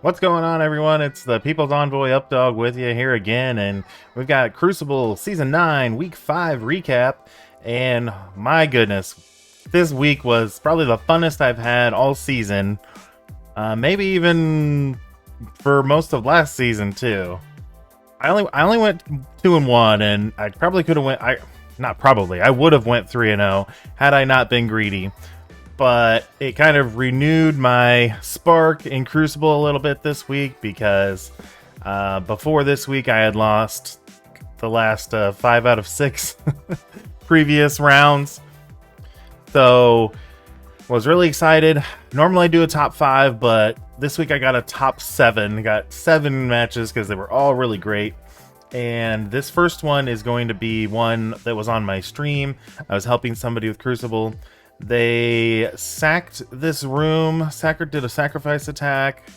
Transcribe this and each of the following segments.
What's going on, everyone? It's the People's Envoy Updog with you here again, and we've got Crucible Season 9, Week 5 recap, and my goodness, this week was probably the funnest I've had all season, maybe even for most of last season, too. I only went 2-1, and I probably could have I would have went 3-0 had I not been greedy. But it kind of renewed my spark in Crucible a little bit this week because before this week I had lost the last 5 out of 6 previous rounds. So was really excited. Normally I do a top 5, but this week I got a top 7. I got 7 matches because they were all really great. And this first one is going to be one that was on my stream. I was helping somebody with Crucible. They sacked this room. Sacker did a sacrifice attack.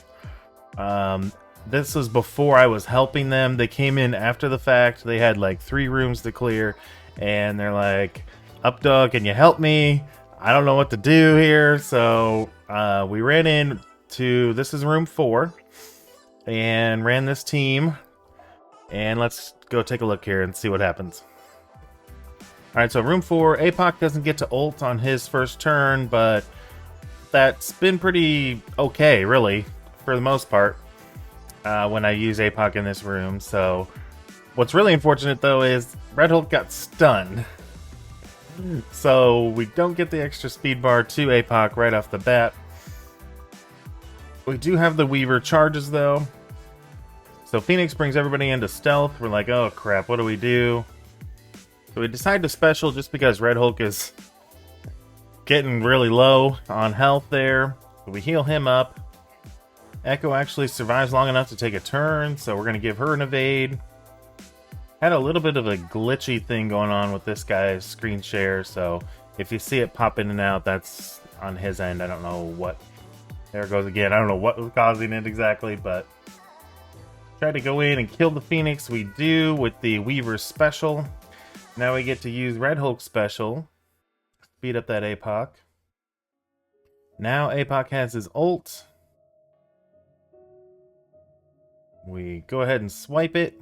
This was before I was helping them. They came in after the fact. They had like 3 rooms to clear, and they're like, "Updog, can you help me? I don't know what to do here." So we ran in to, this is room 4, and ran this team. And let's go take a look here and see what happens. Alright, so room 4, Apoc doesn't get to ult on his first turn, but that's been pretty okay, really, for the most part, when I use Apoc in this room. So, what's really unfortunate, though, is Red Hulk got stunned. So, we don't get the extra speed bar to Apoc right off the bat. We do have the Weaver charges, though. So, Phoenix brings everybody into stealth. We're like, oh crap, what do we do? So we decide to special just because Red Hulk is getting really low on health there. So we heal him up. Echo actually survives long enough to take a turn, so we're going to give her an evade. Had a little bit of a glitchy thing going on with this guy's screen share, so if you see it pop in and out, that's on his end. I don't know what... There it goes again. I don't know what was causing it exactly, but... Try to go in and kill the Phoenix. We do with the Weaver special. Now we get to use Red Hulk special. Speed up that Apoc. Now Apoc has his ult. We go ahead and swipe it.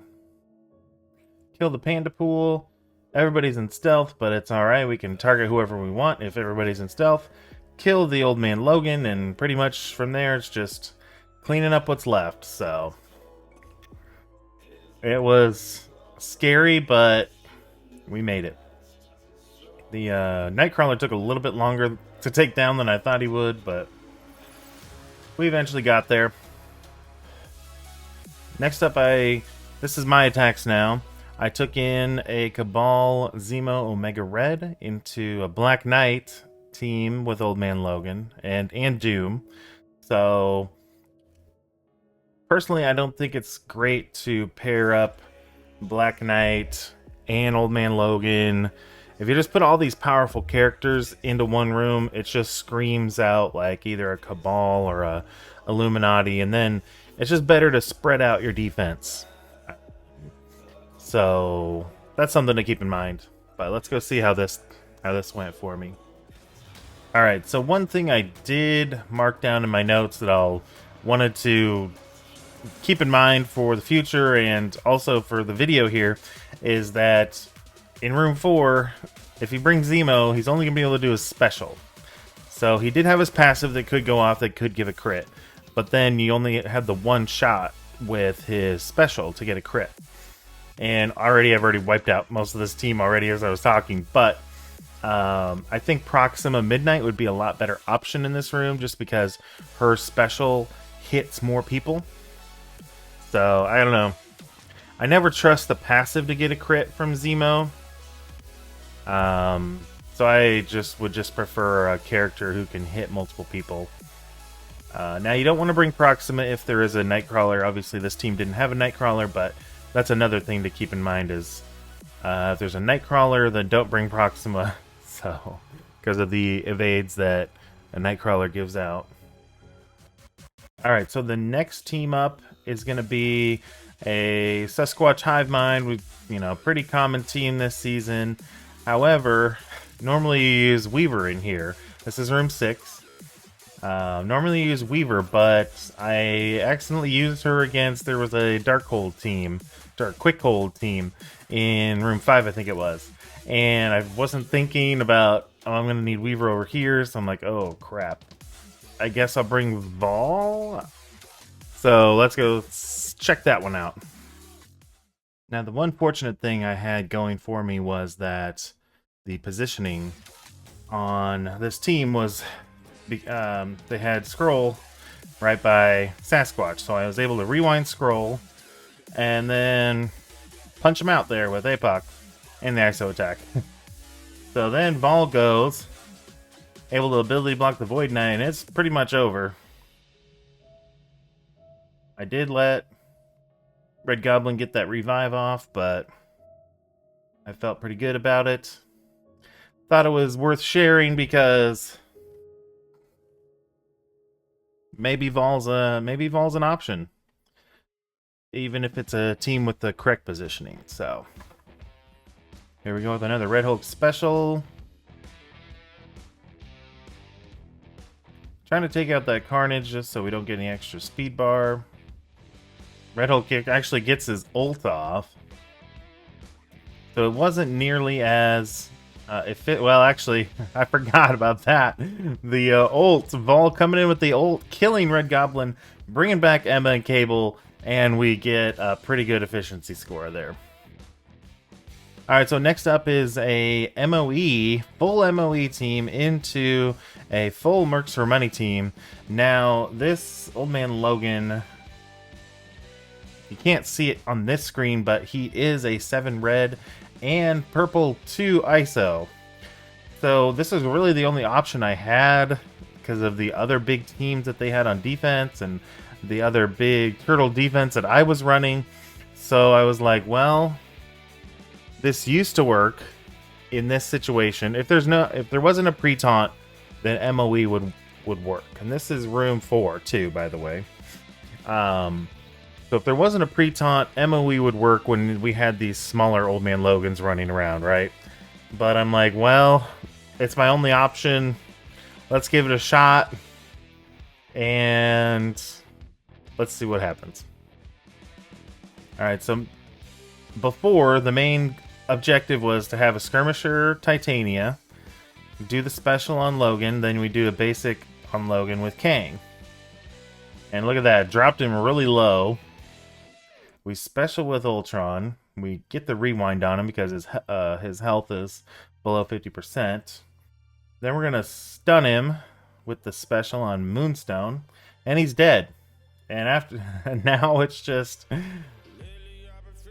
Kill the Panda Pool. Everybody's in stealth, but it's alright. We can target whoever we want if everybody's in stealth. Kill the old man Logan, and pretty much from there it's just cleaning up what's left. So it was scary, but we made it. The Nightcrawler took a little bit longer to take down than I thought he would, but we eventually got there. Next up, this is my attacks now. I took in a Cabal Zemo Omega Red into a Black Knight team with Old Man Logan and Doom. So personally, I don't think it's great to pair up Black Knight and Old Man Logan. If you just put all these powerful characters into one room, it just screams out like either a Cabal or a Illuminati, and then it's just better to spread out your defense. So that's something to keep in mind. But let's go see how this went for me. Alright, so one thing I did mark down in my notes that I'll wanted to keep in mind for the future and also for the video here is that in room 4, if he brings Zemo, he's only going to be able to do his special. So he did have his passive that could go off that could give a crit, but then you only had the one shot with his special to get a crit. And I've already wiped out most of this team already as I was talking, but I think Proxima Midnight would be a lot better option in this room just because her special hits more people. So, I don't know. I never trust the passive to get a crit from Zemo. So I would just prefer a character who can hit multiple people. Now, you don't want to bring Proxima if there is a Nightcrawler. Obviously, this team didn't have a Nightcrawler, but that's another thing to keep in mind is if there's a Nightcrawler, then don't bring Proxima. So, because of the evades that a Nightcrawler gives out. Alright, so the next team up is going to be a SuSquatch Hive Mind. We've, pretty common team this season. However, normally you use Weaver in here. This is room 6. Normally use Weaver, but I accidentally used her against, there was a Dark Hold team, Quick Hold team in room 5, I think it was. And I wasn't thinking about, oh, I'm going to need Weaver over here, so I'm like, oh, crap. I guess I'll bring Vahl. So let's go check that one out. Now, the one fortunate thing I had going for me was that the positioning on this team was, they had Scroll right by SuSquatch, so I was able to rewind Scroll and then punch him out there with Apoc and the ISO attack. So then Vahl goes, able to ability block the Void Knight, and it's pretty much over. I did let Red Goblin get that revive off, but I felt pretty good about it. Thought it was worth sharing because maybe Vahl's an option, even if it's a team with the correct positioning. So here we go with another Red Hulk special. Trying to take out that Carnage just so we don't get any extra speed bar. Red Hulk actually gets his ult off, so it wasn't nearly as well, actually, I forgot about that. The ult, Vahl coming in with the ult, killing Red Goblin, bringing back Emma and Cabal, and we get a pretty good efficiency score there. Alright, so next up is a MOE, full MOE team into a full Mercs for Money team. Now, this Old Man Logan, you can't see it on this screen, but he is a 7 red and purple 2 ISO. So this is really the only option I had because of the other big teams that they had on defense and the other big turtle defense that I was running. So I was like, well, this used to work in this situation. If there wasn't a pre-taunt, then MOE would work. And this is room 4 too, by the way. So if there wasn't a pre-taunt, MOE would work when we had these smaller Old Man Logans running around, right? But I'm like, well, it's my only option. Let's give it a shot. And let's see what happens. Alright, so before, the main objective was to have a Skirmisher Titania, do the special on Logan, then we do a basic on Logan with Kang. And look at that, dropped him really low. We special with Ultron. We get the rewind on him because his health is below 50%. Then we're going to stun him with the special on Moonstone. And he's dead. And now it's just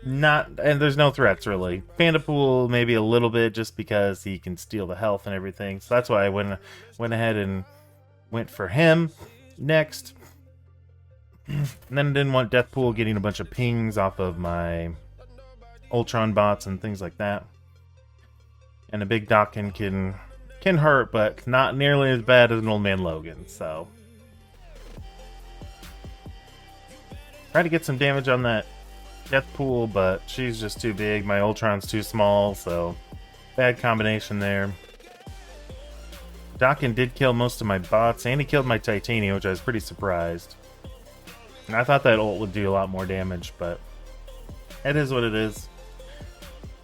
not... And there's no threats, really. Pandapool maybe a little bit just because he can steal the health and everything. So that's why I went ahead and went for him next. And then I didn't want Deathpool getting a bunch of pings off of my Ultron bots and things like that. And a big Dawkin can hurt, but not nearly as bad as an Old Man Logan, so. Try to get some damage on that Deathpool, but she's just too big. My Ultron's too small, so bad combination there. Dawkin did kill most of my bots, and he killed my Titania, which I was pretty surprised. And I thought that ult would do a lot more damage, but it is what it is.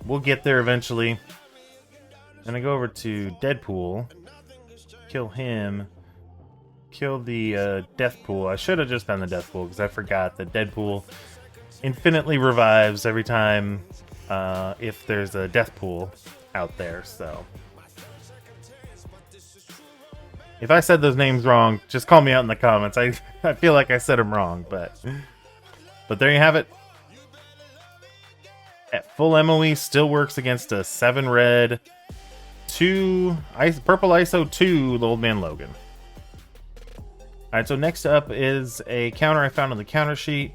We'll get there eventually. Then I go over to Deadpool, kill him, kill the Deathpool. I should have just done the Deathpool because I forgot that Deadpool infinitely revives every time if there's a Deathpool out there, so. If I said those names wrong, just call me out in the comments. I feel like I said them wrong, but there you have it. At full MOE still works against a 7 red, 2 purple ISO 2 the Old Man Logan. Alright, so next up is a counter I found on the counter sheet.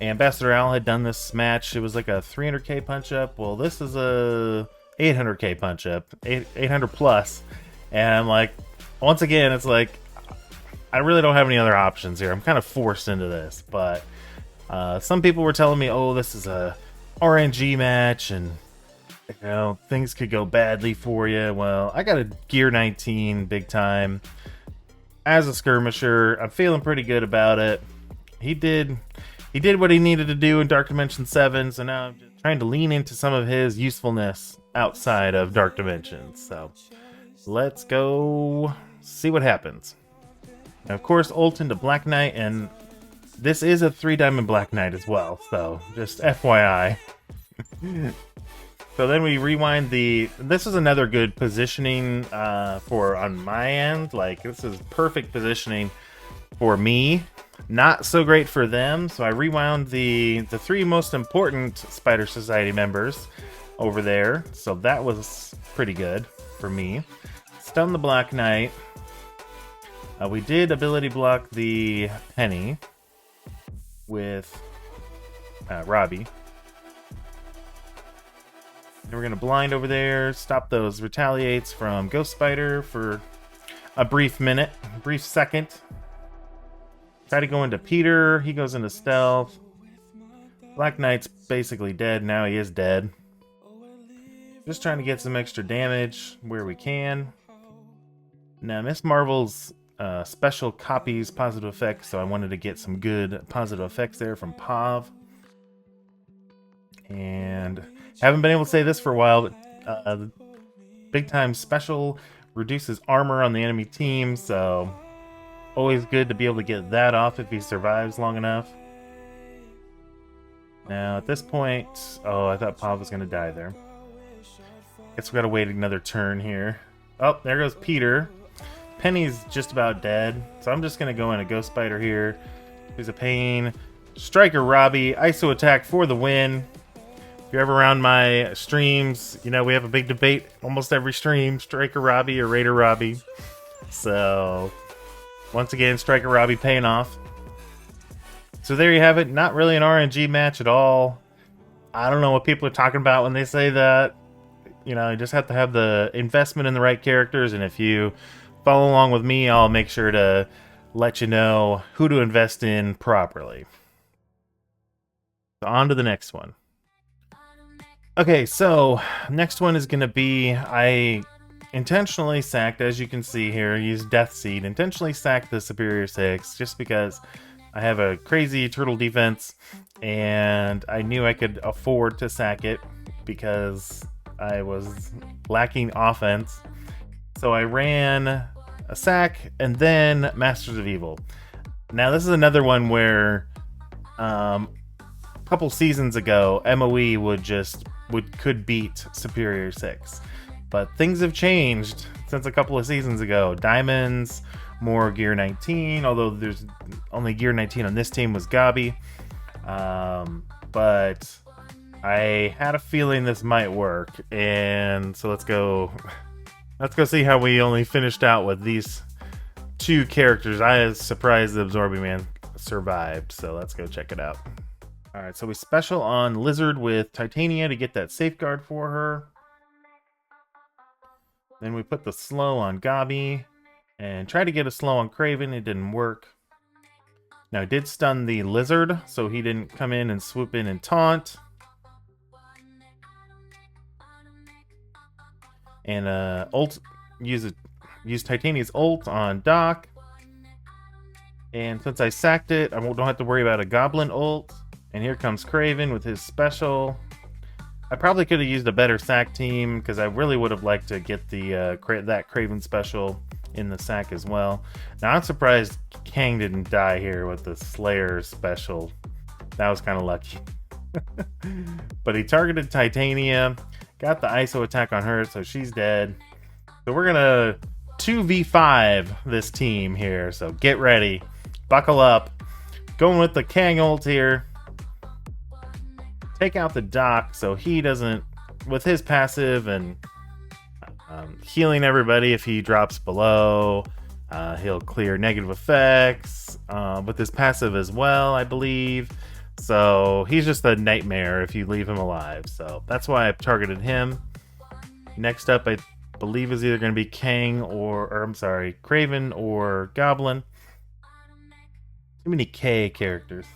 Ambassador Al had done this match. It was like a 300k punch up. Well, this is a 800k punch up, 800 plus, and I'm like, once again, it's like, I really don't have any other options here. I'm kind of forced into this, but some people were telling me, oh, this is a RNG match, and you know, things could go badly for you. Well, I got a Gear 19 big time. as a skirmisher. I'm feeling pretty good about it. He did what he needed to do in Dark Dimension 7, so now I'm just trying to lean into some of his usefulness outside of Dark Dimensions. So let's go see what happens. Now, of course, ult into Black Knight, and this is a 3-diamond Black Knight as well, so just FYI. So then we rewind this is another good positioning for on my end. Like, this is perfect positioning for me. Not so great for them, so I rewound the 3 most important Spider Society members over there. So that was pretty good for me. Stun the Black Knight. We did ability block the Penny with Robbie. And we're going to blind over there, stop those retaliates from Ghost Spider for a brief minute, brief second. Try to go into Peter, he goes into stealth. Black Knight's basically dead, now he is dead. Just trying to get some extra damage where we can. Now Miss Marvel's special copies positive effects, so I wanted to get some good positive effects there from Pav. And haven't been able to say this for a while, but big time special reduces armor on the enemy team, so always good to be able to get that off if he survives long enough. Now at this point, oh, I thought Pav was going to die there. Guess we gotta wait another turn here. Oh, there goes Peter. Penny's just about dead, so I'm just gonna go in a Ghost Spider here. Who's a pain. Striker Robbie, ISO attack for the win. If you're ever around my streams, you know we have a big debate almost every stream, Striker Robbie or Raider Robbie. So, once again, Striker Robbie paying off. So there you have it, not really an RNG match at all. I don't know what people are talking about when they say that. You know, you just have to have the investment in the right characters, and if you follow along with me, I'll make sure to let you know who to invest in properly. So on to the next one. Okay, so next one is going to be, I intentionally sacked, as you can see here, used Death Seed, intentionally sacked the Superior 6 just because I have a crazy turtle defense and I knew I could afford to sack it because I was lacking offense. So I ran a sack and then Masters of Evil. Now this is another one where a couple seasons ago MOE could beat Superior 6. But things have changed since a couple of seasons ago. Diamonds, more Gear 19, although there's only Gear 19 on this team was Gabi. But I had a feeling this might work, and so let's go see how we only finished out with these 2 characters. I was surprised the Absorbing Man survived, so let's go check it out. Alright, so we special on Lizard with Titania to get that safeguard for her. Then we put the slow on Gabi and try to get a slow on Kraven. It didn't work. Now I did stun the Lizard, so he didn't come in and swoop in and taunt. And use Titania's ult on Doc. And since I sacked it, I don't have to worry about a Goblin ult. And here comes Kraven with his special. I probably could have used a better sack team because I really would have liked to get the that Kraven special in the sack as well. Now I'm surprised Kang didn't die here with the Slayer special. That was kind of lucky. But he targeted Titania, got the ISO attack on her, so she's dead. So we're gonna 2v5 this team here, so get ready, buckle up. Going with the Kang ult here. Take out the Doc so he doesn't, with his passive and healing everybody if he drops below. He'll clear negative effects with his passive as well, I believe. So he's just a nightmare if you leave him alive. So that's why I've targeted him. Next up, I believe is either going to be Kang or I'm sorry, Kraven or Goblin. Too many K characters.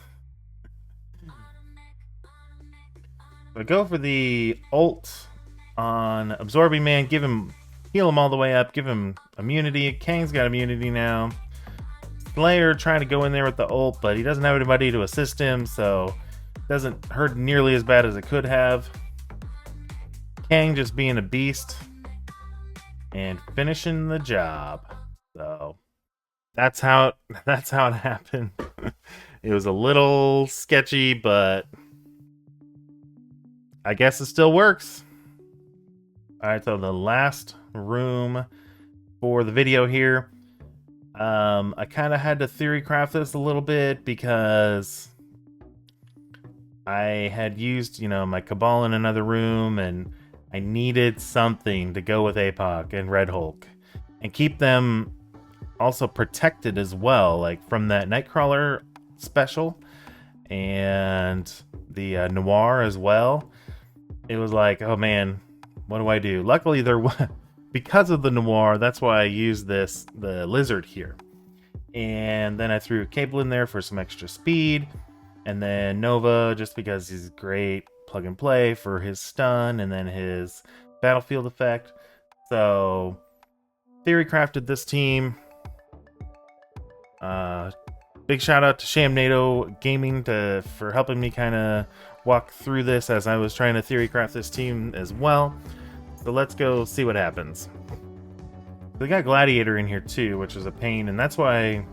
I go for the ult on Absorbing Man, heal him all the way up, give him immunity. Kang's got immunity now. Slayer trying to go in there with the ult, but he doesn't have anybody to assist him, so it doesn't hurt nearly as bad as it could have. Kang just being a beast and finishing the job. So that's how it happened. It was a little sketchy, but I guess it still works. Alright, so the last room for the video here. I kind of had to theory craft this a little bit because I had used, my Cabal in another room, and I needed something to go with Apoc and Red Hulk and keep them also protected as well, like from that Nightcrawler special and the Noir as well. It was like, oh man, what do I do? Luckily, because of the Noir, that's why I used the Lizard here. And then I threw a Cable in there for some extra speed. And then Nova, just because he's great plug and play for his stun and then his battlefield effect. So, theory crafted this team. Big shout out to Shamnado Gaming for helping me kind of walk through this as I was trying to theory craft this team as well. So let's go see what happens. We got Gladiator in here too, which is a pain, and that's why I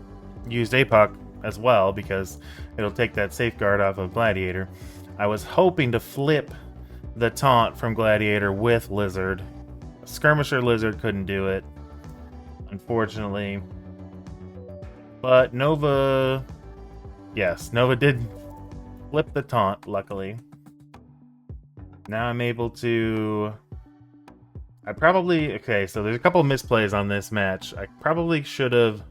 used Apoc as well, because it'll take that safeguard off of Gladiator. I was hoping to flip the taunt from Gladiator with Lizard. Skirmisher Lizard couldn't do it, unfortunately. But Nova... Yes, Nova did flip the taunt, luckily. Now I'm able to... Okay, so there's a couple misplays on this match. I probably should have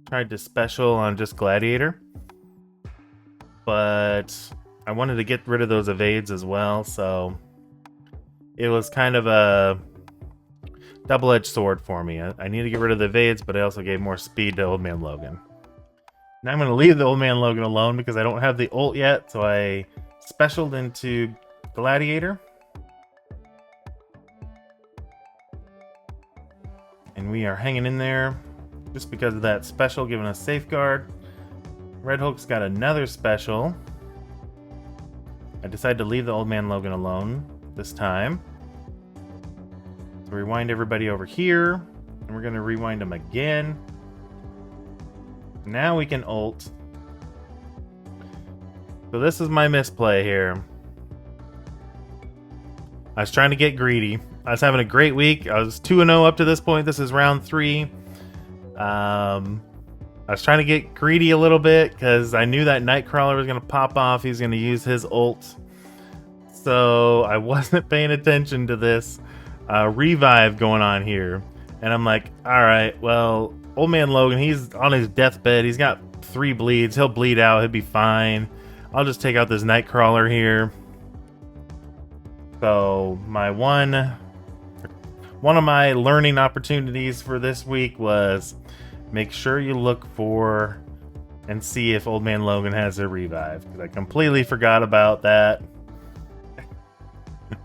tried to special on just Gladiator. But I wanted to get rid of those evades as well, so... It was kind of a double-edged sword for me. I need to get rid of the evades, but I also gave more speed to Old Man Logan. Now I'm going to leave the Old Man Logan alone because I don't have the ult yet, so I specialed into Gladiator. And we are hanging in there just because of that special giving us safeguard. Red Hulk's got another special. I decided to leave the Old Man Logan alone this time. So rewind everybody over here, and we're going to rewind them again. Now we can ult. So this is my misplay here. I was trying to get greedy. I was having a great week. I was 2-0 up to this point. This is round 3. I was trying to get greedy a little bit because I knew that Nightcrawler was going to pop off. He's going to use his ult. So I wasn't paying attention to this revive going on here. And I'm like, alright, well, Old Man Logan, he's on his deathbed. He's got 3 bleeds. He'll bleed out. He'll be fine. I'll just take out this Nightcrawler here. So my one of my learning opportunities for this week was make sure you look for and see if Old Man Logan has a revive, because I completely forgot about that.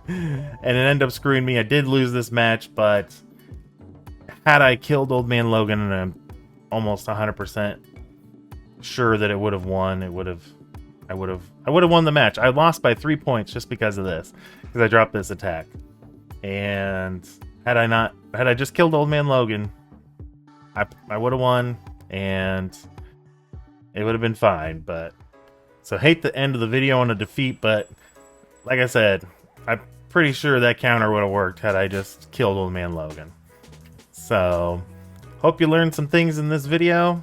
And it ended up screwing me. I did lose this match, but had I killed Old Man Logan, and I'm almost 100% sure that it would have won, I would have won the match. I lost by 3 points just because of this, because I dropped this attack. And had I just killed Old Man Logan, I would have won, and it would have been fine. But so hate the end of the video on a defeat, but like I said, I'm pretty sure that counter would have worked had I just killed Old Man Logan. So hope you learned some things in this video.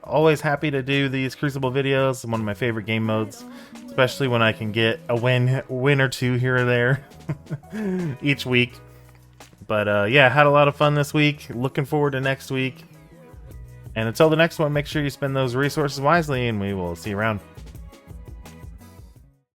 Always happy to do these Crucible videos. One of my favorite game modes, especially when I can get a win or two here or there each week. But yeah, had a lot of fun this week. Looking forward to next week. And until the next one, make sure you spend those resources wisely, and we will see you around.